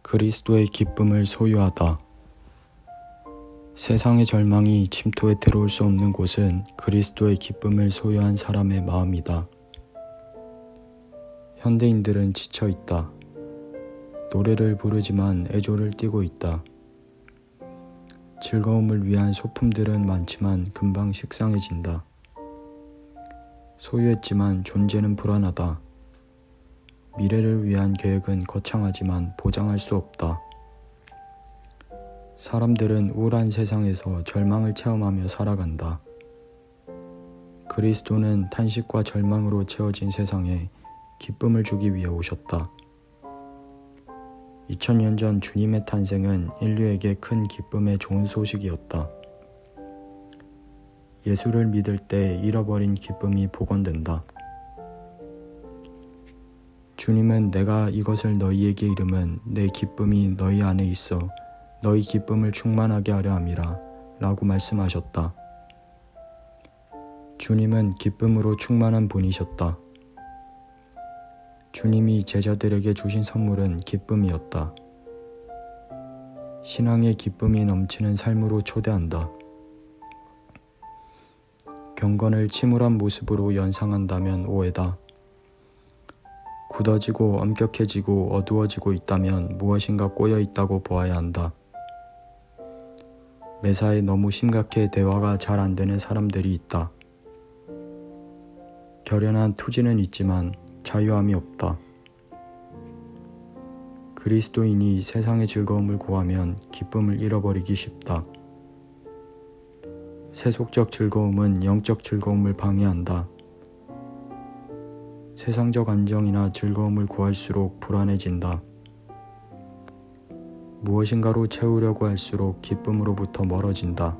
그리스도의 기쁨을 소유하다. 세상의 절망이 침투해 들어올 수 없는 곳은 그리스도의 기쁨을 소유한 사람의 마음이다. 현대인들은 지쳐 있다. 노래를 부르지만 애조를 띠고 있다. 즐거움을 위한 소품들은 많지만 금방 식상해진다. 소유했지만 존재는 불안하다. 미래를 위한 계획은 거창하지만 보장할 수 없다. 사람들은 우울한 세상에서 절망을 체험하며 살아간다. 그리스도는 탄식과 절망으로 채워진 세상에 기쁨을 주기 위해 오셨다. 2000년 전 주님의 탄생은 인류에게 큰 기쁨의 좋은 소식이었다. 예수를 믿을 때 잃어버린 기쁨이 복원된다. 주님은 내가 이것을 너희에게 이름은 내 기쁨이 너희 안에 있어 너희 기쁨을 충만하게 하려 함이라 라고 말씀하셨다. 주님은 기쁨으로 충만한 분이셨다. 주님이 제자들에게 주신 선물은 기쁨이었다. 신앙의 기쁨이 넘치는 삶으로 초대한다. 경건을 침울한 모습으로 연상한다면 오해다. 굳어지고 엄격해지고 어두워지고 있다면 무엇인가 꼬여 있다고 보아야 한다. 매사에 너무 심각해 대화가 잘 안 되는 사람들이 있다. 결연한 투지는 있지만 자유함이 없다. 그리스도인이 세상의 즐거움을 구하면 기쁨을 잃어버리기 쉽다. 세속적 즐거움은 영적 즐거움을 방해한다. 세상적 안정이나 즐거움을 구할수록 불안해진다. 무엇인가로 채우려고 할수록 기쁨으로부터 멀어진다.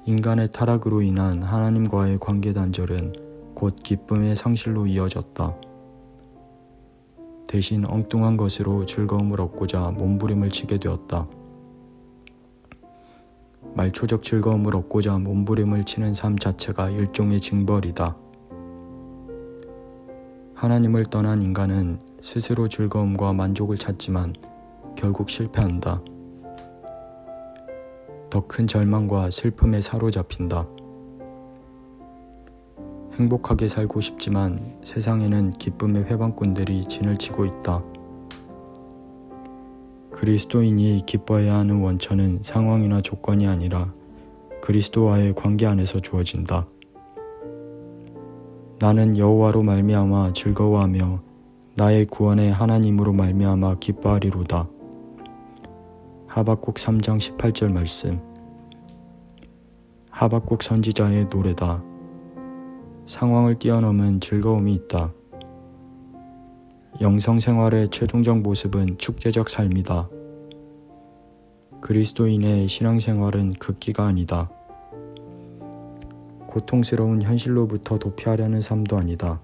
인간의 타락으로 인한 하나님과의 관계 단절은 곧 기쁨의 상실로 이어졌다. 대신 엉뚱한 것으로 즐거움을 얻고자 몸부림을 치게 되었다. 말초적 즐거움을 얻고자 몸부림을 치는 삶 자체가 일종의 징벌이다. 하나님을 떠난 인간은 스스로 즐거움과 만족을 찾지만 결국 실패한다. 더 큰 절망과 슬픔에 사로잡힌다. 행복하게 살고 싶지만 세상에는 기쁨의 회방꾼들이 진을 치고 있다. 그리스도인이 기뻐해야 하는 원천은 상황이나 조건이 아니라 그리스도와의 관계 안에서 주어진다. 나는 여호와로 말미암아 즐거워하며 나의 구원의 하나님으로 말미암아 기뻐하리로다. 하박국 3장 18절 말씀. 하박국 선지자의 노래다. 상황을 뛰어넘은 즐거움이 있다. 영성생활의 최종적 모습은 축제적 삶이다. 그리스도인의 신앙생활은 극기가 아니다. 고통스러운 현실로부터 도피하려는 삶도 아니다.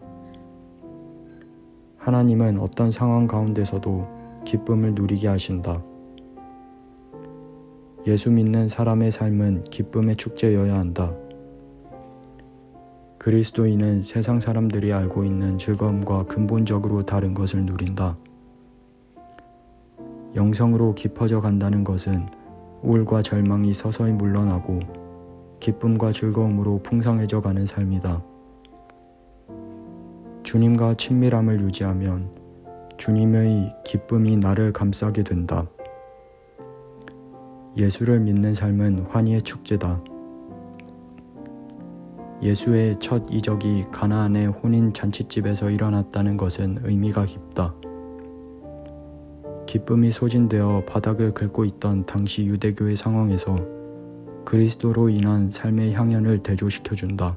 하나님은 어떤 상황 가운데서도 기쁨을 누리게 하신다. 예수 믿는 사람의 삶은 기쁨의 축제여야 한다. 그리스도인은 세상 사람들이 알고 있는 즐거움과 근본적으로 다른 것을 누린다. 영성으로 깊어져 간다는 것은 우울과 절망이 서서히 물러나고 기쁨과 즐거움으로 풍성해져 가는 삶이다. 주님과 친밀함을 유지하면 주님의 기쁨이 나를 감싸게 된다. 예수를 믿는 삶은 환희의 축제다. 예수의 첫 이적이 가나안의 혼인 잔치집에서 일어났다는 것은 의미가 깊다. 기쁨이 소진되어 바닥을 긁고 있던 당시 유대교의 상황에서 그리스도로 인한 삶의 향연을 대조시켜준다.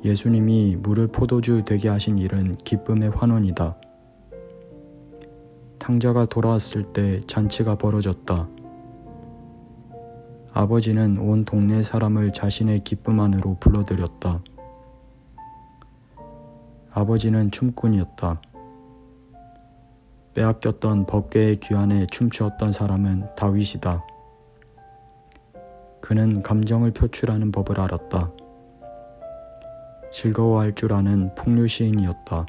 예수님이 물을 포도주 되게 하신 일은 기쁨의 환원이다. 탕자가 돌아왔을 때 잔치가 벌어졌다. 아버지는 온 동네 사람을 자신의 기쁨 안으로 불러들였다. 아버지는 춤꾼이었다. 빼앗겼던 법궤의 귀환에 춤추었던 사람은 다윗이다. 그는 감정을 표출하는 법을 알았다. 즐거워할 줄 아는 풍류 시인이었다.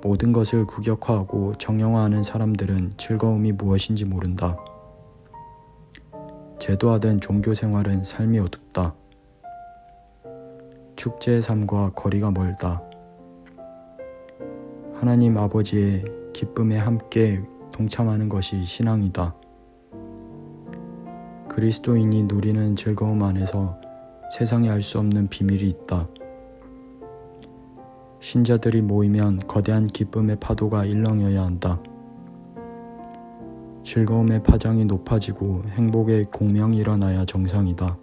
모든 것을 국역화하고 정형화하는 사람들은 즐거움이 무엇인지 모른다. 제도화된 종교 생활은 삶이 어둡다. 축제의 삶과 거리가 멀다. 하나님 아버지의 기쁨에 함께 동참하는 것이 신앙이다. 그리스도인이 누리는 즐거움 안에서 세상이 알 수 없는 비밀이 있다. 신자들이 모이면 거대한 기쁨의 파도가 일렁여야 한다. 즐거움의 파장이 높아지고 행복의 공명이 일어나야 정상이다.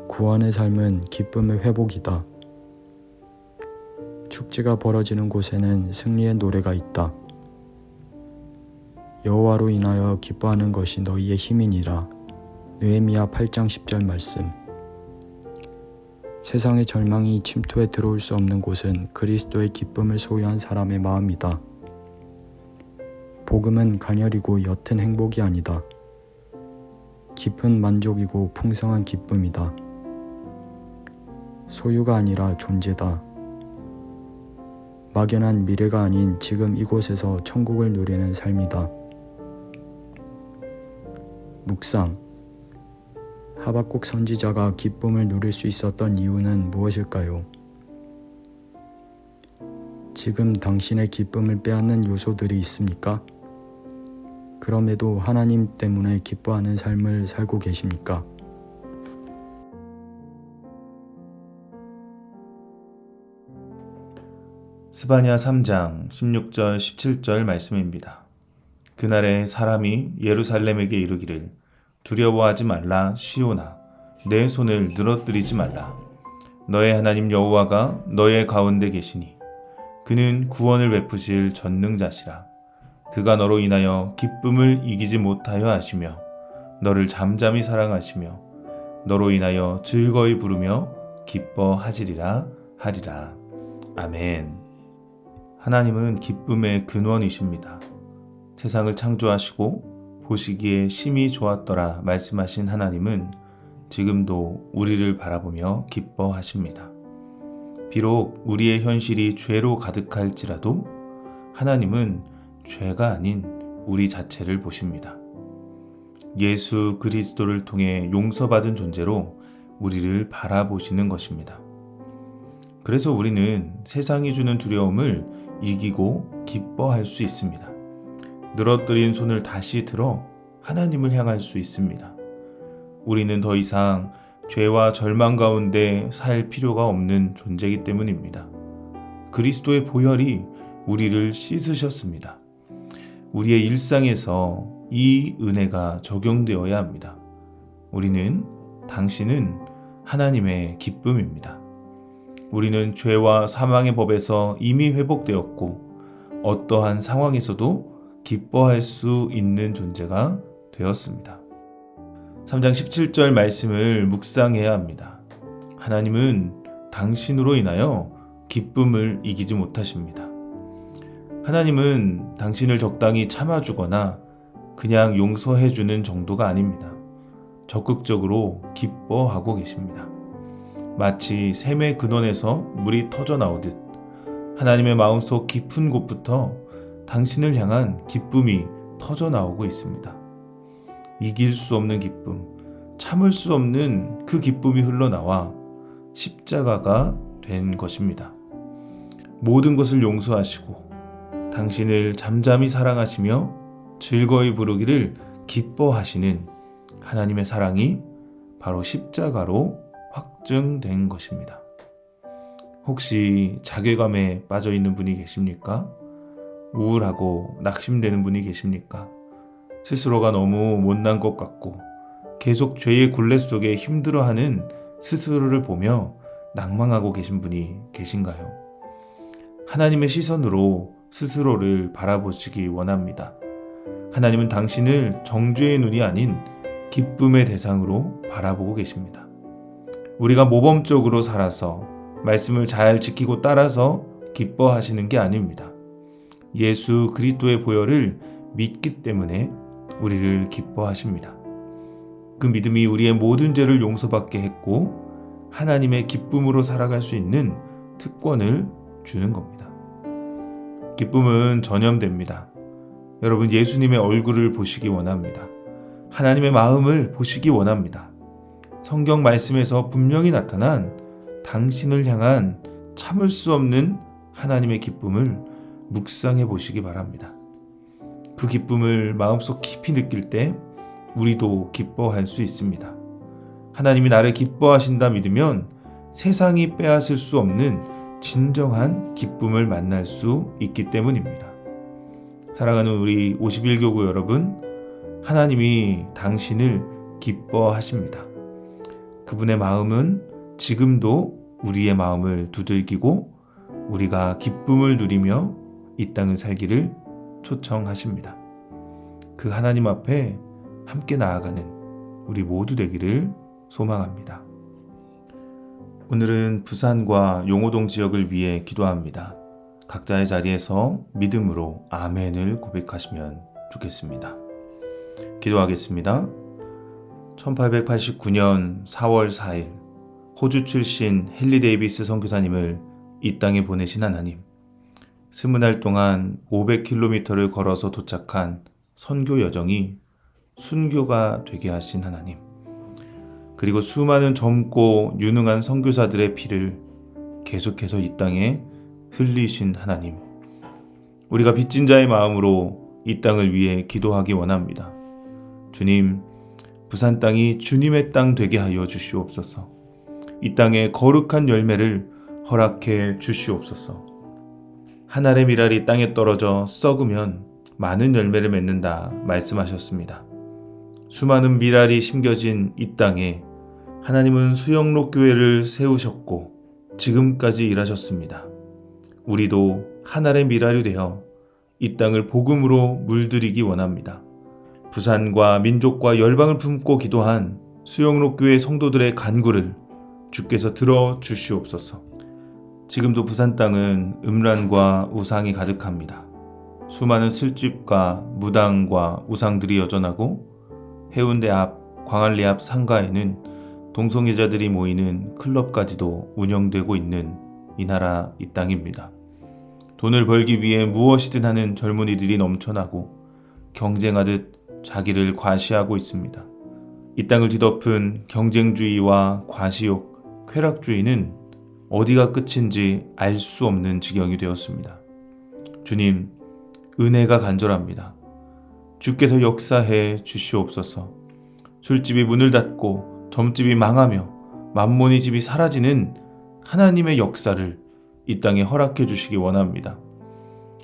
구원의 삶은 기쁨의 회복이다. 축제가 벌어지는 곳에는 승리의 노래가 있다. 여호와로 인하여 기뻐하는 것이 너희의 힘이니라. 느헤미야 8장 10절 말씀. 세상의 절망이 침투해 들어올 수 없는 곳은 그리스도의 기쁨을 소유한 사람의 마음이다. 복음은 가녀리고 옅은 행복이 아니다. 깊은 만족이고 풍성한 기쁨이다. 소유가 아니라 존재다. 막연한 미래가 아닌 지금 이곳에서 천국을 누리는 삶이다. 묵상. 하박국 선지자가 기쁨을 누릴 수 있었던 이유는 무엇일까요? 지금 당신의 기쁨을 빼앗는 요소들이 있습니까? 그럼에도 하나님 때문에 기뻐하는 삶을 살고 계십니까? 스바냐 3장 16절 17절 말씀입니다. 그날에 사람이 예루살렘에게 이르기를 두려워하지 말라 시온아 내 손을 늘어뜨리지 말라. 너의 하나님 여호와가 너의 가운데 계시니 그는 구원을 베푸실 전능자시라. 그가 너로 인하여 기쁨을 이기지 못하여 하시며 너를 잠잠히 사랑하시며 너로 인하여 즐거이 부르며 기뻐하시리라 하리라. 아멘. 하나님은 기쁨의 근원이십니다. 세상을 창조하시고 보시기에 심히 좋았더라 말씀하신 하나님은 지금도 우리를 바라보며 기뻐하십니다. 비록 우리의 현실이 죄로 가득할지라도 하나님은 죄가 아닌 우리 자체를 보십니다. 예수 그리스도를 통해 용서받은 존재로 우리를 바라보시는 것입니다. 그래서 우리는 세상이 주는 두려움을 이기고 기뻐할 수 있습니다. 늘어뜨린 손을 다시 들어 하나님을 향할 수 있습니다. 우리는 더 이상 죄와 절망 가운데 살 필요가 없는 존재이기 때문입니다. 그리스도의 보혈이 우리를 씻으셨습니다. 우리의 일상에서 이 은혜가 적용되어야 합니다. 당신은 하나님의 기쁨입니다. 우리는 죄와 사망의 법에서 이미 회복되었고 어떠한 상황에서도 기뻐할 수 있는 존재가 되었습니다. 3장 17절 말씀을 묵상해야 합니다. 하나님은 당신으로 인하여 기쁨을 이기지 못하십니다. 하나님은 당신을 적당히 참아주거나 그냥 용서해주는 정도가 아닙니다. 적극적으로 기뻐하고 계십니다. 마치 샘의 근원에서 물이 터져나오듯 하나님의 마음속 깊은 곳부터 당신을 향한 기쁨이 터져나오고 있습니다. 이길 수 없는 기쁨, 참을 수 없는 그 기쁨이 흘러나와 십자가가 된 것입니다. 모든 것을 용서하시고 당신을 잠잠히 사랑하시며 즐거이 부르기를 기뻐하시는 하나님의 사랑이 바로 십자가로 확증된 것입니다. 혹시 자괴감에 빠져 있는 분이 계십니까? 우울하고 낙심되는 분이 계십니까? 스스로가 너무 못난 것 같고 계속 죄의 굴레 속에 힘들어하는 스스로를 보며 낭망하고 계신 분이 계신가요? 하나님의 시선으로 스스로를 바라보시기 원합니다. 하나님은 당신을 정죄의 눈이 아닌 기쁨의 대상으로 바라보고 계십니다. 우리가 모범적으로 살아서 말씀을 잘 지키고 따라서 기뻐하시는 게 아닙니다. 예수 그리스도의 보혈을 믿기 때문에 우리를 기뻐하십니다. 그 믿음이 우리의 모든 죄를 용서받게 했고 하나님의 기쁨으로 살아갈 수 있는 특권을 주는 겁니다. 기쁨은 전염됩니다. 여러분, 예수님의 얼굴을 보시기 원합니다. 하나님의 마음을 보시기 원합니다. 성경 말씀에서 분명히 나타난 당신을 향한 참을 수 없는 하나님의 기쁨을 묵상해 보시기 바랍니다. 그 기쁨을 마음속 깊이 느낄 때 우리도 기뻐할 수 있습니다. 하나님이 나를 기뻐하신다 믿으면 세상이 빼앗을 수 없는 진정한 기쁨을 만날 수 있기 때문입니다. 사랑하는 우리 51교구 여러분, 하나님이 당신을 기뻐하십니다. 그분의 마음은 지금도 우리의 마음을 두들기고 우리가 기쁨을 누리며 이 땅을 살기를 초청하십니다. 그 하나님 앞에 함께 나아가는 우리 모두 되기를 소망합니다. 오늘은 부산과 용호동 지역을 위해 기도합니다. 각자의 자리에서 믿음으로 아멘을 고백하시면 좋겠습니다. 기도하겠습니다. 1889년 4월 4일 호주 출신 헨리 데이비스 선교사님을 이 땅에 보내신 하나님, 20날 동안 500km를 걸어서 도착한 선교 여정이 순교가 되게 하신 하나님, 그리고 수많은 젊고 유능한 선교사들의 피를 계속해서 이 땅에 흘리신 하나님, 우리가 빚진 자의 마음으로 이 땅을 위해 기도하기 원합니다. 주님, 부산 땅이 주님의 땅 되게 하여 주시옵소서. 이 땅에 거룩한 열매를 허락해 주시옵소서. 한 알의 밀알이 땅에 떨어져 썩으면 많은 열매를 맺는다 말씀하셨습니다. 수많은 밀알이 심겨진 이 땅에 하나님은 수영록 교회를 세우셨고 지금까지 일하셨습니다. 우리도 한 알의 밀알이 되어 이 땅을 복음으로 물들이기 원합니다. 부산과 민족과 열방을 품고 기도한 수영록 교회 성도들의 간구를 주께서 들어 주시옵소서. 지금도 부산 땅은 음란과 우상이 가득합니다. 수많은 술집과 무당과 우상들이 여전하고 해운대 앞, 광안리 앞 상가에는 동성애자들이 모이는 클럽까지도 운영되고 있는 이 나라, 이 땅입니다. 돈을 벌기 위해 무엇이든 하는 젊은이들이 넘쳐나고 경쟁하듯 자기를 과시하고 있습니다. 이 땅을 뒤덮은 경쟁주의와 과시욕, 쾌락주의는 어디가 끝인지 알 수 없는 지경이 되었습니다. 주님, 은혜가 간절합니다. 주께서 역사해 주시옵소서. 술집이 문을 닫고 점집이 망하며 만몬의 집이 사라지는 하나님의 역사를 이 땅에 허락해 주시기 원합니다.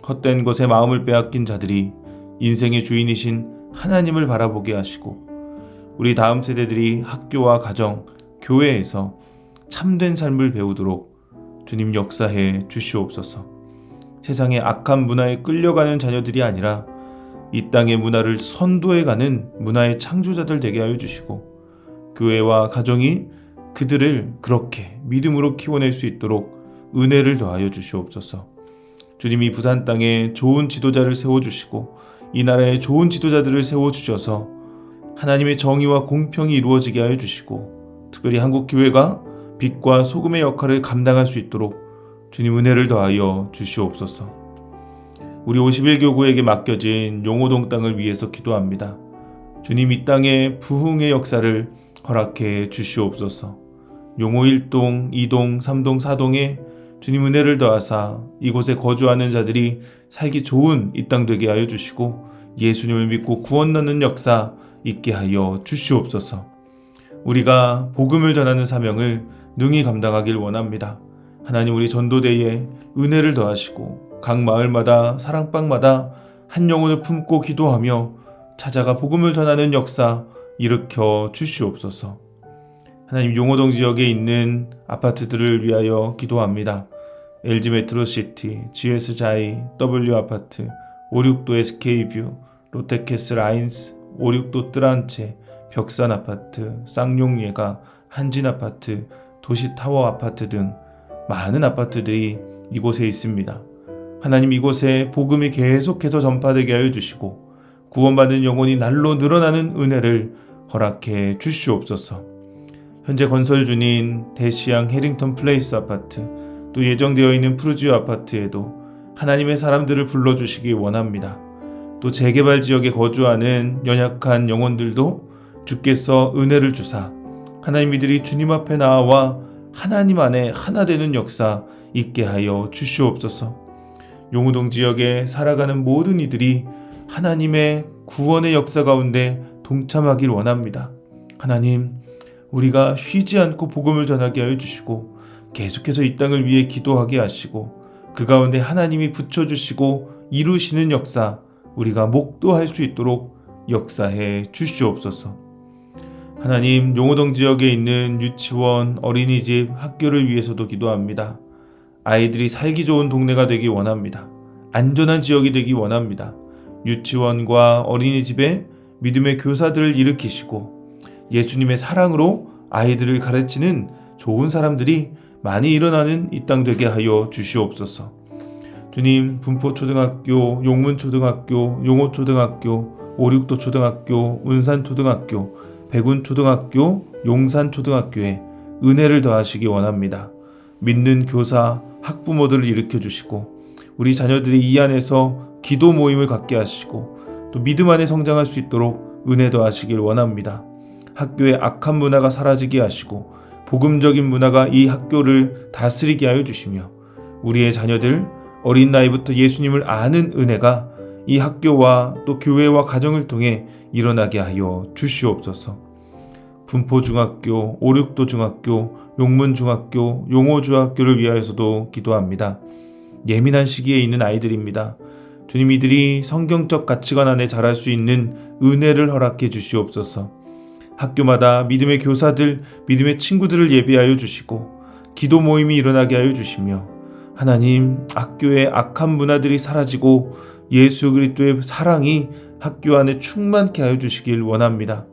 헛된 것에 마음을 빼앗긴 자들이 인생의 주인이신 하나님을 바라보게 하시고 우리 다음 세대들이 학교와 가정, 교회에서 참된 삶을 배우도록 주님 역사해 주시옵소서. 세상의 악한 문화에 끌려가는 자녀들이 아니라 이 땅의 문화를 선도해가는 문화의 창조자들 되게 하여 주시고 교회와 가정이 그들을 그렇게 믿음으로 키워낼 수 있도록 은혜를 더하여 주시옵소서. 주님이 부산 땅에 좋은 지도자를 세워주시고 이 나라에 좋은 지도자들을 세워주셔서 하나님의 정의와 공평이 이루어지게 하여 주시고 특별히 한국교회가 빛과 소금의 역할을 감당할 수 있도록 주님 은혜를 더하여 주시옵소서. 우리 51교구에게 맡겨진 용호동 땅을 위해서 기도합니다. 주님, 이 땅에 부흥의 역사를 허락해 주시옵소서. 용호 1동, 2동, 3동, 4동에 주님 은혜를 더하사 이곳에 거주하는 자들이 살기 좋은 이 땅 되게 하여 주시고 예수님을 믿고 구원 얻는 역사 있게 하여 주시옵소서. 우리가 복음을 전하는 사명을 능히 감당하길 원합니다. 하나님, 우리 전도대에 은혜를 더하시고 각 마을마다 사랑방마다 한 영혼을 품고 기도하며 찾아가 복음을 전하는 역사 일으켜 주시옵소서. 하나님, 용호동 지역에 있는 아파트들을 위하여 기도합니다. LG 메트로시티, GS자이, W아파트, 56도 SK뷰, 롯데캐슬 아인스, 56도 뜨란체, 벽산아파트, 쌍용예가, 한진아파트, 도시타워 아파트 등 많은 아파트들이 이곳에 있습니다. 하나님, 이곳에 복음이 계속해서 전파되게 하여 주시고 구원받는 영혼이 날로 늘어나는 은혜를 허락해 주시옵소서. 현재 건설 중인 대시양 해링턴 플레이스 아파트, 또 예정되어 있는 푸르지오 아파트에도 하나님의 사람들을 불러주시기 원합니다. 또 재개발 지역에 거주하는 연약한 영혼들도 주께서 은혜를 주사 하나님 이들이 주님 앞에 나와 하나님 안에 하나 되는 역사 있게 하여 주시옵소서. 용우동 지역에 살아가는 모든 이들이 하나님의 구원의 역사 가운데 동참하길 원합니다. 하나님, 우리가 쉬지 않고 복음을 전하게 하여 주시고 계속해서 이 땅을 위해 기도하게 하시고 그 가운데 하나님이 붙여주시고 이루시는 역사 우리가 목도할 수 있도록 역사해 주시옵소서. 하나님, 용호동 지역에 있는 유치원, 어린이집, 학교를 위해서도 기도합니다. 아이들이 살기 좋은 동네가 되기 원합니다. 안전한 지역이 되기 원합니다. 유치원과 어린이집에 믿음의 교사들을 일으키시고 예수님의 사랑으로 아이들을 가르치는 좋은 사람들이 많이 일어나는 이 땅 되게 하여 주시옵소서. 주님, 분포초등학교, 용문초등학교, 용호초등학교, 오륙도초등학교, 운산초등학교, 백운초등학교, 용산초등학교에 은혜를 더하시기 원합니다. 믿는 교사, 학부모들을 일으켜주시고 우리 자녀들이 이 안에서 기도 모임을 갖게 하시고 또 믿음 안에 성장할 수 있도록 은혜 더하시길 원합니다. 학교의 악한 문화가 사라지게 하시고 복음적인 문화가 이 학교를 다스리게 하여 주시며 우리의 자녀들 어린 나이부터 예수님을 아는 은혜가 이 학교와 또 교회와 가정을 통해 일어나게 하여 주시옵소서. 분포중학교, 오륙도중학교, 용문중학교, 용호중학교를 위하여서도 기도합니다. 예민한 시기에 있는 아이들입니다. 주님, 이들이 성경적 가치관 안에 자랄 수 있는 은혜를 허락해 주시옵소서. 학교마다 믿음의 교사들, 믿음의 친구들을 예비하여 주시고 기도 모임이 일어나게 하여 주시며 하나님, 학교의 악한 문화들이 사라지고 예수 그리스도의 사랑이 학교 안에 충만케 하여 주시길 원합니다.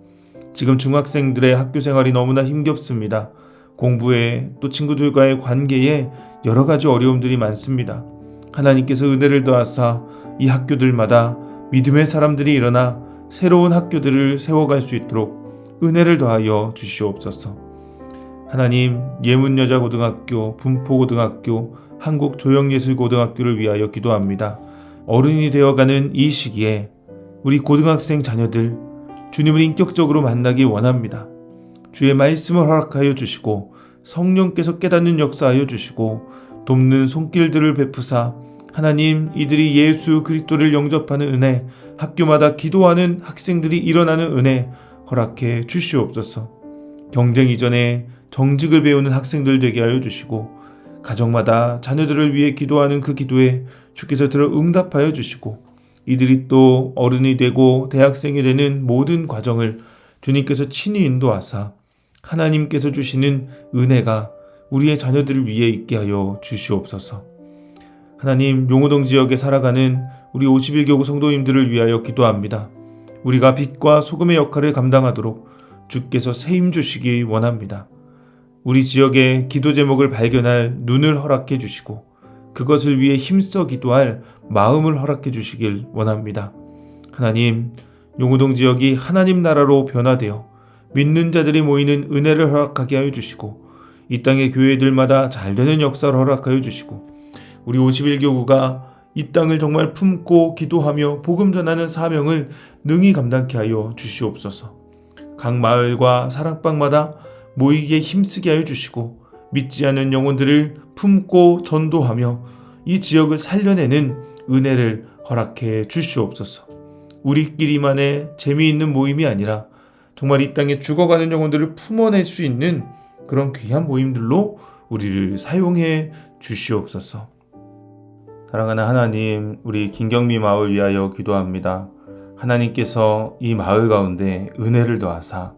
지금 중학생들의 학교 생활이 너무나 힘겹습니다. 공부에 또 친구들과의 관계에 여러 가지 어려움들이 많습니다. 하나님께서 은혜를 더하사 이 학교들마다 믿음의 사람들이 일어나 새로운 학교들을 세워갈 수 있도록 은혜를 더하여 주시옵소서. 하나님, 예문여자고등학교, 분포고등학교, 한국조형예술고등학교를 위하여 기도합니다. 어른이 되어가는 이 시기에 우리 고등학생 자녀들 주님을 인격적으로 만나기 원합니다. 주의 말씀을 허락하여 주시고 성령께서 깨닫는 역사하여 주시고 돕는 손길들을 베푸사 하나님, 이들이 예수 그리스도를 영접하는 은혜, 학교마다 기도하는 학생들이 일어나는 은혜 허락해 주시옵소서. 경쟁 이전에 정직을 배우는 학생들 되게 하여 주시고 가정마다 자녀들을 위해 기도하는 그 기도에 주께서 들어 응답하여 주시고 이들이 또 어른이 되고 대학생이 되는 모든 과정을 주님께서 친히 인도하사 하나님께서 주시는 은혜가 우리의 자녀들을 위해 있게 하여 주시옵소서. 하나님, 용호동 지역에 살아가는 우리 51교구 성도님들을 위하여 기도합니다. 우리가 빛과 소금의 역할을 감당하도록 주께서 세임 주시기 원합니다. 우리 지역의 기도 제목을 발견할 눈을 허락해 주시고 그것을 위해 힘써 기도할 마음을 허락해 주시길 원합니다. 하나님, 용호동 지역이 하나님 나라로 변화되어 믿는 자들이 모이는 은혜를 허락하게 하여 주시고 이 땅의 교회들마다 잘되는 역사를 허락하여 주시고 우리 51교구가 이 땅을 정말 품고 기도하며 복음 전하는 사명을 능히 감당케 하여 주시옵소서. 각 마을과 사랑방마다 모이기에 힘쓰게 하여 주시고 믿지 않는 영혼들을 품고 전도하며 이 지역을 살려내는 은혜를 허락해 주시옵소서. 우리끼리만의 재미있는 모임이 아니라 정말 이 땅에 죽어가는 영혼들을 품어낼 수 있는 그런 귀한 모임들로 우리를 사용해 주시옵소서. 사랑하는 하나님, 우리 김경미 마을 위하여 기도합니다. 하나님께서 이 마을 가운데 은혜를 더하사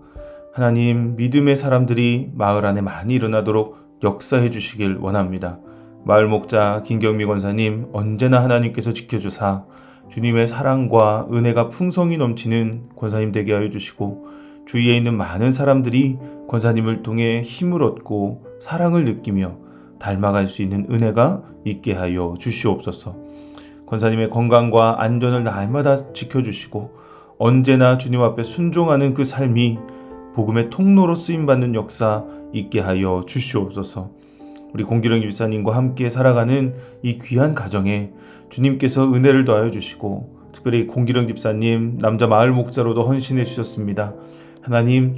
하나님, 믿음의 사람들이 마을 안에 많이 일어나도록 역사해 주시길 원합니다. 마을 목자 김경미 권사님, 언제나 하나님께서 지켜주사 주님의 사랑과 은혜가 풍성히 넘치는 권사님 되게 하여 주시고 주위에 있는 많은 사람들이 권사님을 통해 힘을 얻고 사랑을 느끼며 닮아갈 수 있는 은혜가 있게 하여 주시옵소서. 권사님의 건강과 안전을 날마다 지켜주시고 언제나 주님 앞에 순종하는 그 삶이 복음의 통로로 쓰임받는 역사 있게 하여 주시옵소서. 우리 공기령 집사님과 함께 살아가는 이 귀한 가정에 주님께서 은혜를 더하여 주시고, 특별히 공기령 집사님 남자 마을 목사로도 헌신해 주셨습니다. 하나님,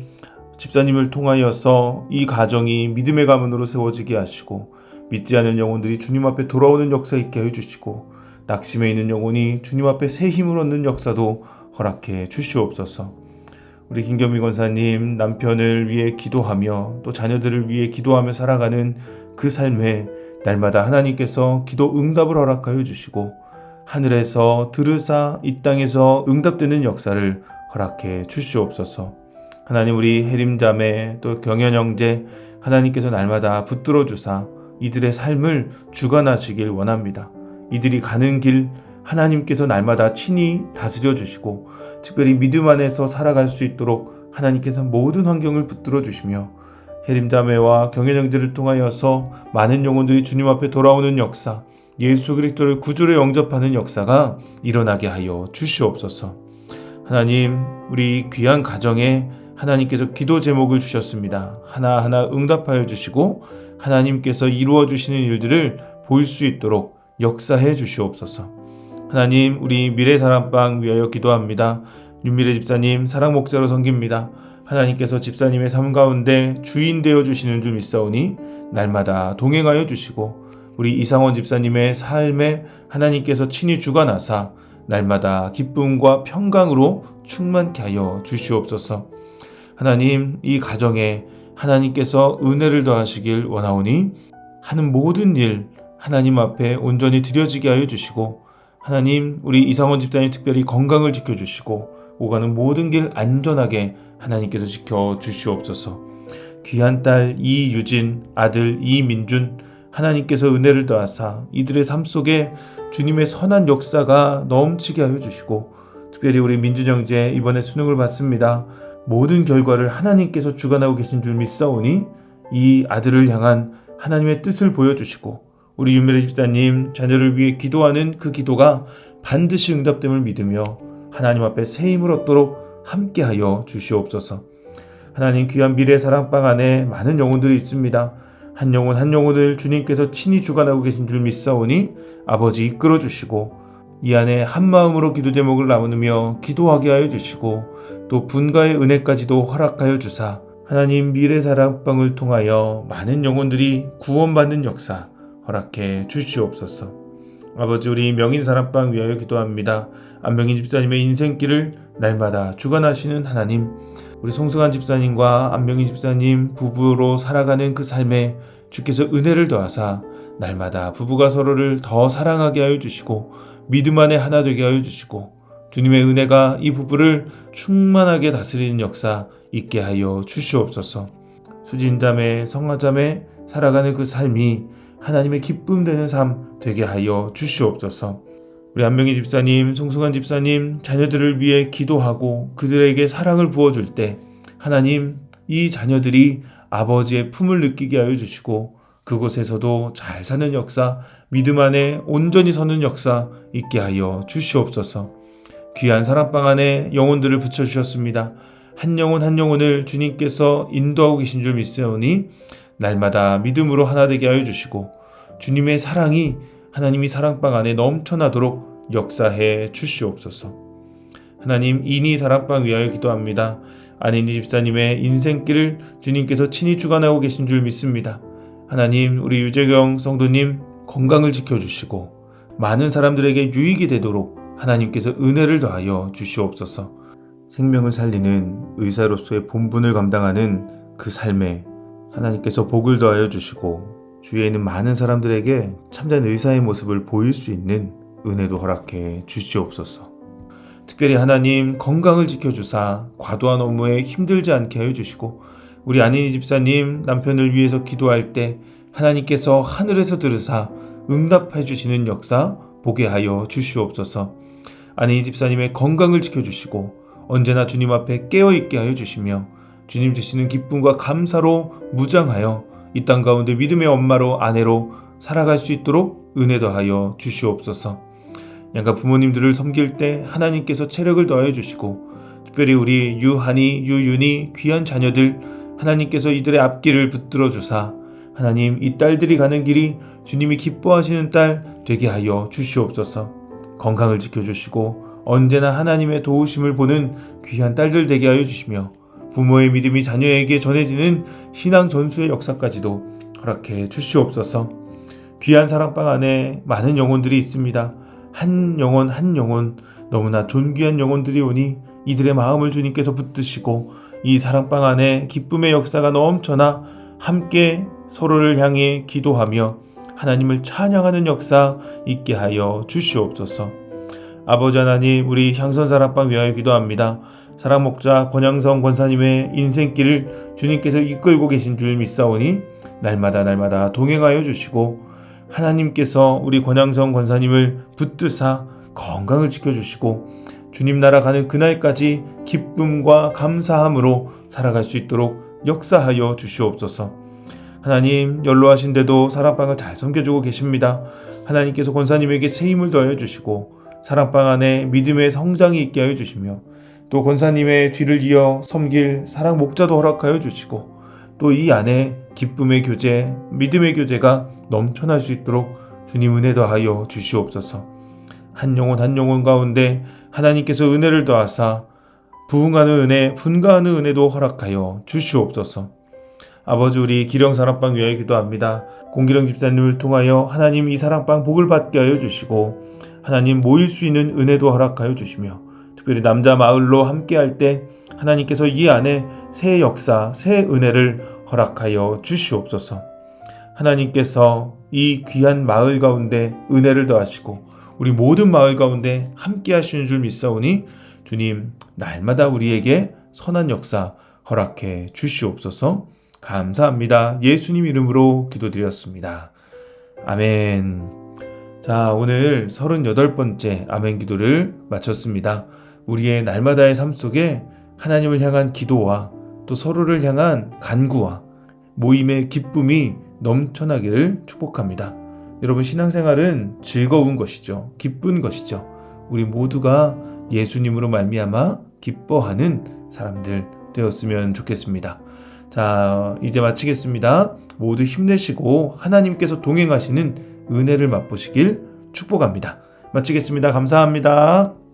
집사님을 통하여서 이 가정이 믿음의 가문으로 세워지게 하시고, 믿지 않은 영혼들이 주님 앞에 돌아오는 역사 있게 해주시고, 낙심해 있는 영혼이 주님 앞에 새 힘을 얻는 역사도 허락해 주시옵소서. 우리 김경미 권사님 남편을 위해 기도하며 또 자녀들을 위해 기도하며 살아가는 그 삶에 날마다 하나님께서 기도 응답을 허락하여 주시고, 하늘에서 들으사 이 땅에서 응답되는 역사를 허락해 주시옵소서. 하나님, 우리 혜림자매 또 경연형제 하나님께서 날마다 붙들어 주사 이들의 삶을 주관하시길 원합니다. 이들이 가는 길 하나님께서 날마다 친히 다스려 주시고, 특별히 믿음 안에서 살아갈 수 있도록 하나님께서 모든 환경을 붙들어 주시며, 혜림자매와 경연형제를 통하여서 많은 영혼들이 주님 앞에 돌아오는 역사, 예수 그리스도를 구주로 영접하는 역사가 일어나게 하여 주시옵소서. 하나님, 우리 귀한 가정에 하나님께서 기도 제목을 주셨습니다. 하나하나 응답하여 주시고 하나님께서 이루어 주시는 일들을 볼 수 있도록 역사해 주시옵소서. 하나님, 우리 미래사랑방 위하여 기도합니다. 윤미래 집사님 사랑 목사로 섬깁니다. 하나님께서 집사님의 삶 가운데 주인 되어 주시는 줄 믿사오니 날마다 동행하여 주시고, 우리 이상원 집사님의 삶에 하나님께서 친히 주관하사 날마다 기쁨과 평강으로 충만케 하여 주시옵소서. 하나님, 이 가정에 하나님께서 은혜를 더하시길 원하오니 하는 모든 일 하나님 앞에 온전히 드려지게 하여 주시고, 하나님, 우리 이상원 집사님 특별히 건강을 지켜주시고 오가는 모든 길 안전하게 하나님께서 지켜주시옵소서. 귀한 딸 이유진, 아들 이민준, 하나님께서 은혜를 더하사 이들의 삶 속에 주님의 선한 역사가 넘치게 하여 주시고, 특별히 우리 민준 형제 이번에 수능을 받습니다. 모든 결과를 하나님께서 주관하고 계신 줄 믿사오니 이 아들을 향한 하나님의 뜻을 보여주시고, 우리 윤미래 집사님 자녀를 위해 기도하는 그 기도가 반드시 응답됨을 믿으며 하나님 앞에 새 힘을 얻도록 함께하여 주시옵소서. 하나님, 귀한 미래 사랑방 안에 많은 영혼들이 있습니다. 한 영혼 한 영혼을 주님께서 친히 주관하고 계신 줄 믿사오니 아버지 이끌어 주시고, 이 안에 한 마음으로 기도 제목을 나누며 기도하게 하여 주시고, 또 분가의 은혜까지도 허락하여 주사 하나님 미래 사랑방을 통하여 많은 영혼들이 구원받는 역사 허락해 주시옵소서. 아버지, 우리 명인 사랑방 위하여 기도합니다. 안명인 집사님의 인생길을 날마다 주관하시는 하나님, 우리 송승환 집사님과 안명인 집사님 부부로 살아가는 그 삶에 주께서 은혜를 더하사 날마다 부부가 서로를 더 사랑하게 하여 주시고 믿음 안에 하나 되게 하여 주시고, 주님의 은혜가 이 부부를 충만하게 다스리는 역사 있게 하여 주시옵소서. 수진자매, 성화자매 살아가는 그 삶이 하나님의 기쁨 되는 삶 되게 하여 주시옵소서. 우리 안명희 집사님, 송승환 집사님 자녀들을 위해 기도하고 그들에게 사랑을 부어줄 때 하나님, 이 자녀들이 아버지의 품을 느끼게 하여 주시고 그곳에서도 잘 사는 역사, 믿음 안에 온전히 서는 역사 있게 하여 주시옵소서. 귀한 사랑방 안에 영혼들을 붙여주셨습니다. 한 영혼 한 영혼을 주님께서 인도하고 계신 줄 믿사오니 날마다 믿음으로 하나 되게 하여 주시고, 주님의 사랑이 하나님이 사랑방 안에 넘쳐나도록 역사해 주시옵소서. 하나님, 이니 사랑방 위하여 기도합니다. 안인이 집사님의 인생길을 주님께서 친히 주관하고 계신 줄 믿습니다. 하나님, 우리 유재경 성도님 건강을 지켜주시고 많은 사람들에게 유익이 되도록 하나님께서 은혜를 더하여 주시옵소서. 생명을 살리는 의사로서의 본분을 감당하는 그 삶에 하나님께서 복을 더하여 주시고 주위에 있는 많은 사람들에게 참된 의사의 모습을 보일 수 있는 은혜도 허락해 주시옵소서. 특별히 하나님, 건강을 지켜주사 과도한 업무에 힘들지 않게 하여 주시고, 우리 안인이 집사님 남편을 위해서 기도할 때 하나님께서 하늘에서 들으사 응답해 주시는 역사 보게 하여 주시옵소서. 안인이 집사님의 건강을 지켜주시고 언제나 주님 앞에 깨어있게 하여 주시며 주님 주시는 기쁨과 감사로 무장하여 이 땅 가운데 믿음의 엄마로 아내로 살아갈 수 있도록 은혜 더하여 주시옵소서. 양가 부모님들을 섬길 때 하나님께서 체력을 더하여 주시고, 특별히 우리 유한이, 유윤이 귀한 자녀들 하나님께서 이들의 앞길을 붙들어 주사 하나님, 이 딸들이 가는 길이 주님이 기뻐하시는 딸 되게 하여 주시옵소서. 건강을 지켜주시고 언제나 하나님의 도우심을 보는 귀한 딸들 되게 하여 주시며 부모의 믿음이 자녀에게 전해지는 신앙 전수의 역사까지도 허락해 주시옵소서. 귀한 사랑방 안에 많은 영혼들이 있습니다. 한 영혼 한 영혼 너무나 존귀한 영혼들이 오니 이들의 마음을 주님께서 붙드시고 이 사랑방 안에 기쁨의 역사가 넘쳐나 함께 서로를 향해 기도하며 하나님을 찬양하는 역사 있게 하여 주시옵소서. 아버지 하나님, 우리 향선사랑방 위하여 기도합니다. 사랑목자 권양성 권사님의 인생길을 주님께서 이끌고 계신 줄 믿사오니 날마다 동행하여 주시고 하나님께서 우리 권양성 권사님을 붙드사 건강을 지켜주시고 주님 나라 가는 그날까지 기쁨과 감사함으로 살아갈 수 있도록 역사하여 주시옵소서. 하나님, 연로하신데도 사랑방을 잘 섬겨주고 계십니다. 하나님께서 권사님에게 새 힘을 더하여 주시고 사랑방 안에 믿음의 성장이 있게 하여 주시며 또 권사님의 뒤를 이어 섬길 사랑 목자도 허락하여 주시고 또 이 안에 기쁨의 교제, 믿음의 교제가 넘쳐날 수 있도록 주님 은혜 더하여 주시옵소서. 한 영혼 한 영혼 가운데 하나님께서 은혜를 더하사 부흥하는 은혜, 분가하는 은혜도 허락하여 주시옵소서. 아버지, 우리 기령사랑방 위하여 기도합니다. 공기령 집사님을 통하여 하나님 이 사랑방 복을 받게 하여 주시고 하나님 모일 수 있는 은혜도 허락하여 주시며 특별히 남자 마을로 함께할 때 하나님께서 이 안에 새 역사, 새 은혜를 허락하여 주시옵소서. 하나님께서 이 귀한 마을 가운데 은혜를 더하시고 우리 모든 마을 가운데 함께 하시는 줄 믿사오니 주님 날마다 우리에게 선한 역사 허락해 주시옵소서. 감사합니다. 예수님 이름으로 기도드렸습니다. 아멘. 자, 오늘 38번째 아멘 기도를 마쳤습니다. 우리의 날마다의 삶 속에 하나님을 향한 기도와 또 서로를 향한 간구와 모임의 기쁨이 넘쳐나기를 축복합니다. 여러분, 신앙생활은 즐거운 것이죠. 기쁜 것이죠. 우리 모두가 예수님으로 말미암아 기뻐하는 사람들 되었으면 좋겠습니다. 자, 이제 마치겠습니다. 모두 힘내시고 하나님께서 동행하시는 은혜를 맛보시길 축복합니다. 마치겠습니다. 감사합니다.